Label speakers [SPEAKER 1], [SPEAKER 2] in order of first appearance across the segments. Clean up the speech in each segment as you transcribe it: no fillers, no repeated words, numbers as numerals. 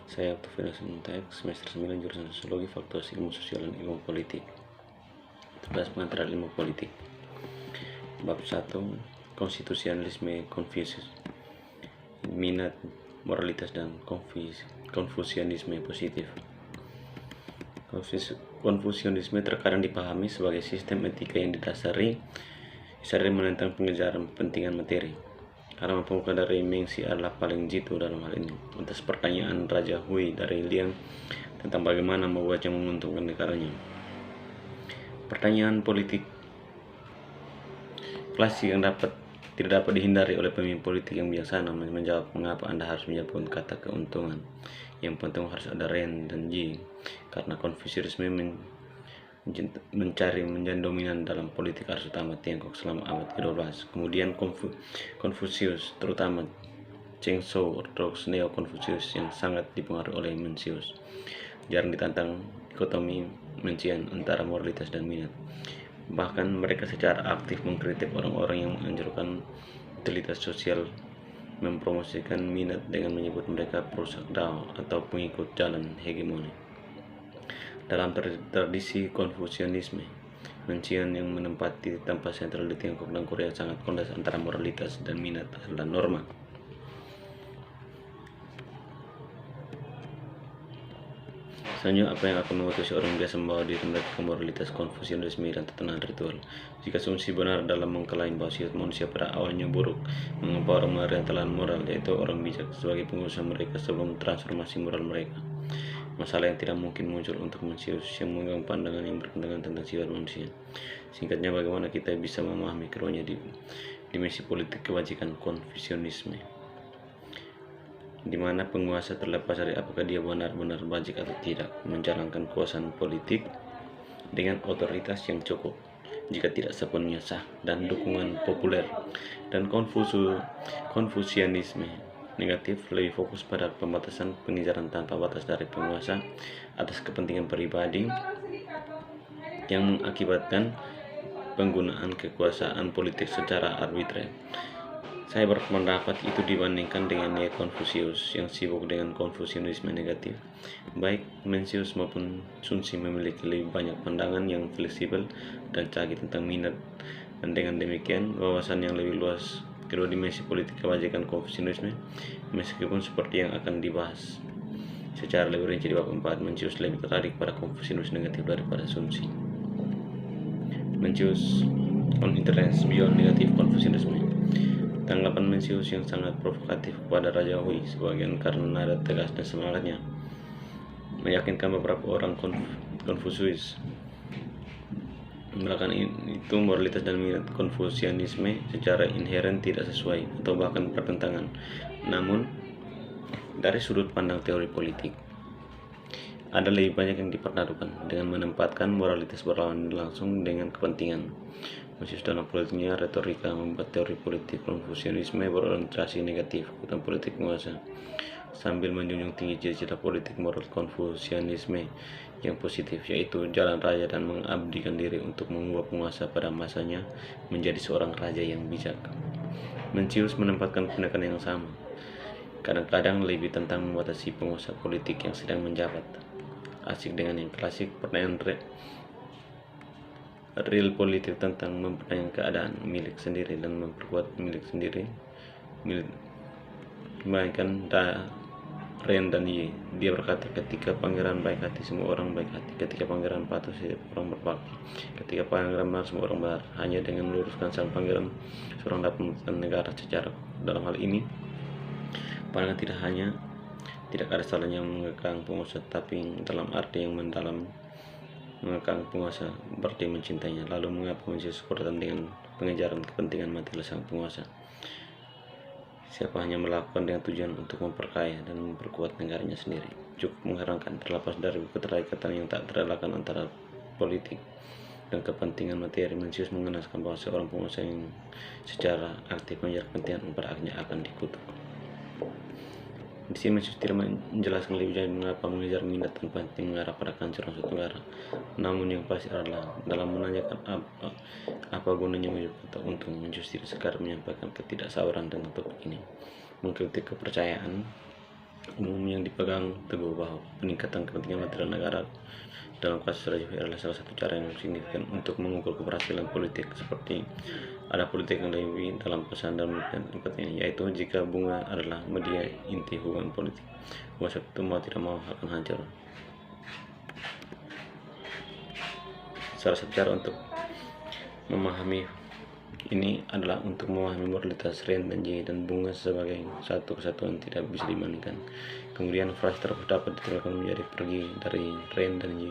[SPEAKER 1] Saya Oktavianus Muntaib, semester 9 jurusan Sosiologi, Fakultas Ilmu Sosial dan Ilmu Politik. Tugas pengantar ilmu politik. Bab 1, Konstitusionalisme Konfusius. Minat, moralitas dan konfusianisme positif. Konfusianisme terkadang dipahami sebagai sistem etika yang didasari menentang pengejaran kepentingan materi. Karena pemuka dari Meng Xi adalah paling jitu dalam hal ini. Atas pertanyaan Raja Hui dari Liang tentang bagaimana membuatnya menguntungkan negaranya. Pertanyaan politik klasik yang tidak dapat dihindari oleh pemimpin politik yang bijaksana menjawab mengapa Anda harus menyebut kata keuntungan. Yang penting harus ada Ren dan Ji, karena Konfusianisme mencari menjadi dominan dalam politik arus utama Tiongkok selama abad ke-12. Kemudian Konfusius, terutama Cheng Shou ortodoks neo-Konfusius yang sangat dipengaruhi oleh Mencius, jarang ditantang dikotomi Mencian antara moralitas dan minat. Bahkan mereka secara aktif mengkritik orang-orang yang menganjurkan utilitas sosial, mempromosikan minat dengan menyebut mereka perusak Dao atau pengikut jalan hegemoni. Dalam tradisi Konfusianisme, Mencian yang menempati tempat sentral di Tiongkok dan Korea sangat kondas antara moralitas dan minat adalah norma. Selanjutnya, apa yang akan membuat orang biasa membawa diri mereka ke moralitas Konfusianisme dan tatanan ritual? Jika asumsi benar dalam mengklaim bahwa sifat manusia pada awalnya buruk, mengapa orang menerima talan moral, yaitu orang bijak, sebagai pengusaha mereka sebelum transformasi moral mereka? Masalah yang tidak mungkin muncul untuk Mencius yang memegang pandangan yang bertentangan tentang sifat manusia. Singkatnya, bagaimana kita bisa memahami keruhnya di dimensi politik kebajikan Konfusianisme, di mana penguasa terlepas dari apakah dia benar-benar bajik atau tidak, menjalankan kekuasaan politik dengan otoritas yang cukup, jika tidak sepenuhnya sah, dan dukungan populer. Dan Konfusianisme negatif lebih fokus pada pembatasan pengejaran tanpa batas dari penguasa atas kepentingan pribadi yang mengakibatkan penggunaan kekuasaan politik secara arbitrer. Saya berpendapat itu dibandingkan dengan neo-Konfusius yang sibuk dengan Konfusianisme negatif. Baik Mencius maupun Sun Tzu memiliki lebih banyak pandangan yang fleksibel dan canggih tentang minat, dan dengan demikian wawasan yang lebih luas kedua dimensi politik kebajikan Konfusianisme. Meskipun seperti yang akan dibahas secara lebih rinci di bab 4, Mencius lebih tertarik pada Konfusianisme negatif daripada Sun Tzu. Mencius on interest beyond negative Konfusianisme. Tanggapan Mencius yang sangat provokatif kepada Raja Hui, sebagian karena nada tegas dan semangatnya, meyakinkan beberapa orang Konfusius. Belakangan itu moralitas dan minat Konfusianisme secara inheren tidak sesuai atau bahkan bertentangan. Namun, dari sudut pandang teori politik, ada lebih banyak yang dipertaruhkan dengan menempatkan moralitas berlawanan langsung dengan kepentingan. Mencius dalam politiknya retorika membuat teori politik Konfusianisme berorientasi negatif kebutuhan politik penguasa, sambil menjunjung tinggi cita-cita politik moral Konfusianisme yang positif, yaitu jalan raya dan mengabdikan diri untuk mengubah penguasa pada masanya menjadi seorang raja yang bijak. Mencius menempatkan pendekatan yang sama, kadang-kadang lebih tentang membatasi penguasa politik yang sedang menjabat. Asik dengan yang klasik, pertanyaan real politik tentang mempertanyakan keadaan milik sendiri dan memperkuat milik sendiri, melainkan Ren dan Yi. Dia berkata, ketika pangeran baik hati, semua orang baik hati. Ketika pangeran patuh, setiap orang berbakti. Ketika pangeran benar, semua orang benar. Hanya dengan meluruskan sang pangeran, seorang dapat mempertahankan negara secara. Dalam hal ini, pangeran tidak ada salahnya mengekang penguasa, tapi dalam arti yang mendalam. Mengekang penguasa berarti mencintainya. Lalu mengapa Mencius berkaitan dengan pengejaran kepentingan material sang penguasa? Siapa hanya melakukan dengan tujuan untuk memperkaya dan memperkuat negaranya sendiri. Cukup mengherankan, terlepas dari keterikatan yang tak terelakkan antara politik dan kepentingan materi, Mencius mengenaskan bahwa seorang penguasa yang secara aktif mengejar kepentingan pada akhirnya akan dikutuk. Di sini Mencius tidak menjelaskan lebih jauh mengapa mengejar minat dan penting mengarah pada kehancuran suatu negara. Namun yang pasti adalah dalam menanyakan apa gunanya menyebut kata untung, Mencius tidak sekadar menyampaikan ketidaksabaran dengan topik ini, mengkritik kepercayaan umum yang dipegang teguh bahwa peningkatan kepentingan material negara dalam kasus Raja adalah salah satu cara yang signifikan untuk mengukur keberhasilan politik, seperti ada politik yang lebih dalam pesan dan tempatnya, yaitu jika bunga adalah media inti hubungan politik, bunga itu mau tidak mau akan hancur. Salah satu cara untuk memahami ini adalah untuk memahami moralitas Ren dan J dan bunga sebagai satu kesatuan tidak bisa dibandingkan. Kemudian frase tersebut dapat diterjemahkan menjadi pergi dari Ren dan J.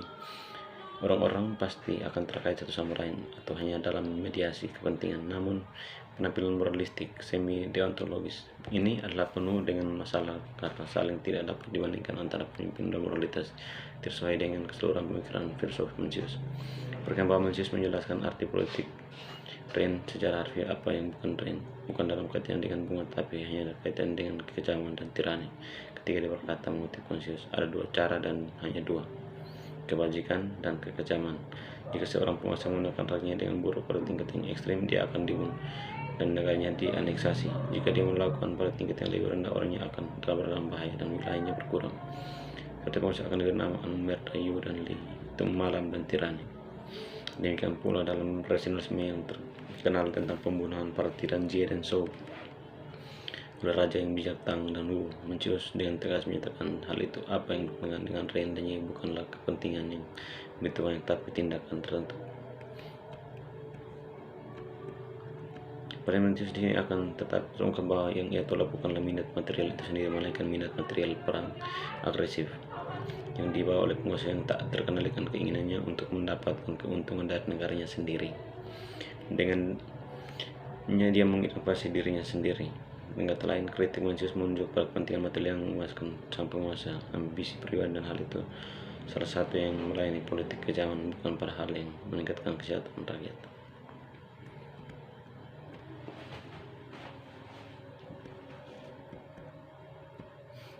[SPEAKER 1] Orang-orang pasti akan terkait satu sama lain atau hanya dalam mediasi kepentingan, namun penampilan moralistik semi-deontologis ini adalah penuh dengan masalah karena saling tidak dapat dibandingkan antara pemimpin dan moralitas tersesuai dengan keseluruhan pemikiran filsuf Mencius. Perkembangan Mencius menjelaskan arti politik Ren secara harfiah apa yang bukan Ren, bukan dalam kaitan dengan bunga tapi hanya berkaitan dengan kekejaman dan tirani. Ketika dia berkata mengutip Mencius, ada dua cara dan hanya dua, kebajikan dan kekejaman. Jika seorang penguasa menggunakan rakyatnya dengan buruk pada tingkat yang ekstrim, dia akan dibunuh dan negaranya dianeksasi. Jika dia melakukan pada tingkat yang lebih rendah, orangnya akan dalam bahaya dan wilayahnya berkurang. Ketika penguasa akan dinamakan Merdayu dan Li, itu malam dan tirani. Demikian pula dalam rasionalisme yang terkenal tentang pembunuhan para tiran Jie dan Shou oleh raja yang bijak Tang dan Wu. Mencius dengan tegas menyatakan hal itu apa yang dengan Ren dan Ye bukanlah kepentingan yang begitu banyak tapi tindakan tertentu. Pada Mencius di sini akan tetap terungkap bahwa yang ia tolak bukanlah minat material itu sendiri, melainkan minat material perang agresif yang dibawa oleh penguasa yang tak terkendalikan keinginannya untuk mendapatkan keuntungan dari negaranya sendiri. Dengannya dia menginovasi dirinya sendiri. Dengan kata lain, kritik Mencius menunjuk pada kepentingan material yang memuaskan sang penguasa, ambisi pribadi, dan hal itu salah satu yang melayani politik kejaman, bukan pada hal yang meningkatkan kesejahteraan rakyat.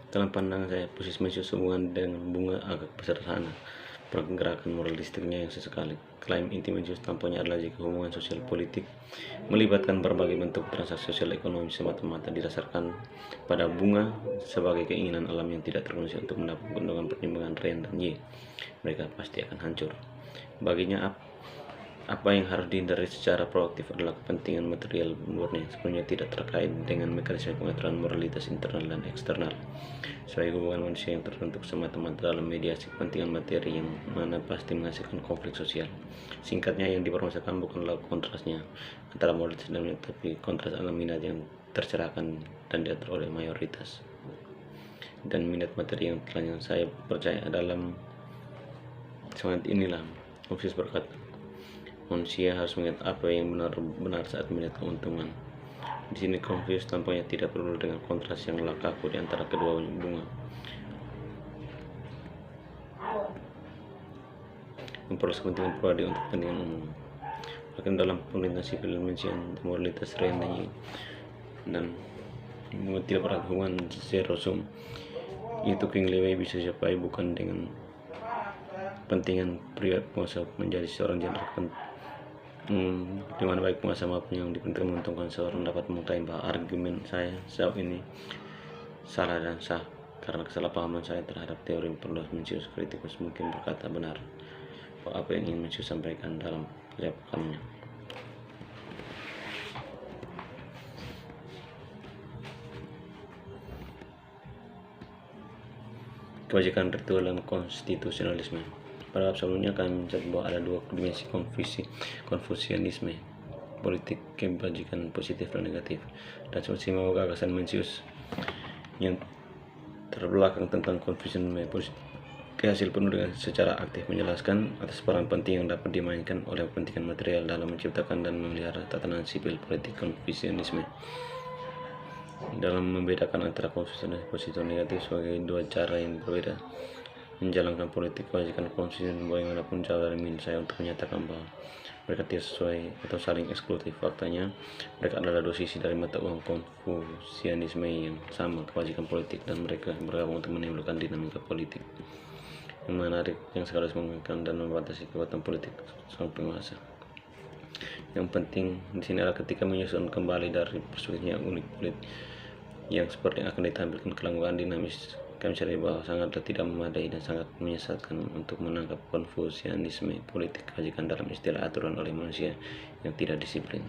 [SPEAKER 1] Dalam pandangan saya, posisi Mencius hubungan dengan bunga agak sederhana. Pergerakan moralistiknya yang sesekali. Klaim inti Mencius tampaknya adalah jika hubungan sosial politik melibatkan berbagai bentuk transaksi sosial ekonomi semata-mata didasarkan pada bunga sebagai keinginan alam yang tidak termanusia untuk mendapat keuntungan pertimbangan Ren dan Ye, mereka pasti akan hancur. Baginya apa yang harus dihindari secara proaktif adalah kepentingan material murni, sebenarnya tidak terkait dengan mekanisme pengaturan moralitas internal dan eksternal. Sebagai hubungan manusia yang terbentuk semata-mata dalam mediasi kepentingan materi yang mana pasti menghasilkan konflik sosial. Singkatnya, yang dipermasalahkan bukanlah kontrasnya antara moralitas dan minat, tapi kontras antara minat yang tercerahkan dan diatur oleh mayoritas dan minat materi yang telah saya percaya. Dalam semangat inilah Confucius berkata, manusia harus melihat apa yang benar-benar saat melihat keuntungan. Di sini Confucius tampaknya tidak perlu dengan kontras yang kaku di antara kedua bunga. Memperoleh kepentingan pribadi untuk kepentingan umum. Bahkan dalam pemerintahan sipil mention moralitas Ren dan tidak pernah hubungan zero sum. Itu King Lewe bisa capai bukan dengan kepentingan pribadi penguasa menjadi seorang jenderal di mana baik penguasa maupun yang dipentingkan menguntungkan seorang dapat mengklaim bahwa argumen saya sejauh ini salah dan sah karena kesalahpahaman saya terhadap teori perluas Mencius. Kritikus mungkin berkata benar bahwa apa yang ingin Mencius sampaikan dalam penyampaiannya. Kebajikan ritual dan konstitusionalisme. Pada bab sebelumnya kami mencatat bahwa ada dua dimensi Konfusianisme politik, kebajikan positif dan negatif, dan seperti mau gagasan Mencius yang terbelakang tentang Konfusianisme positif hasil penuh dengan secara aktif menjelaskan atas peran penting yang dapat dimainkan oleh kepentingan material dalam menciptakan dan memelihara tatanan sipil politik Konfusianisme. Dalam membedakan antara Konfusianisme positif dan negatif sebagai dua cara yang berbeda menjalankan politik kebajikan Konfusius, bagaimanapun jauh dari min saya untuk menyatakan bahwa mereka tidak sesuai atau saling eksklusif. Faktanya, mereka adalah dua sisi dari mata uang Konfusianisme yang sama, kebajikan politik, dan mereka bergabung untuk menimbulkan dinamika politik yang menarik, yang sekaligus menginginkan dan membatasi kekuatan politik sang penguasa. Yang penting di sini adalah ketika menyusun kembali dari perspektifnya unik politik yang seperti akan ditampilkan kelangsungan dinamis kami sadari bahwa sangatlah tidak memadai dan sangat menyesatkan untuk menangkap konfusianisme politik kebajikan dalam istilah aturan oleh manusia yang tidak disiplin.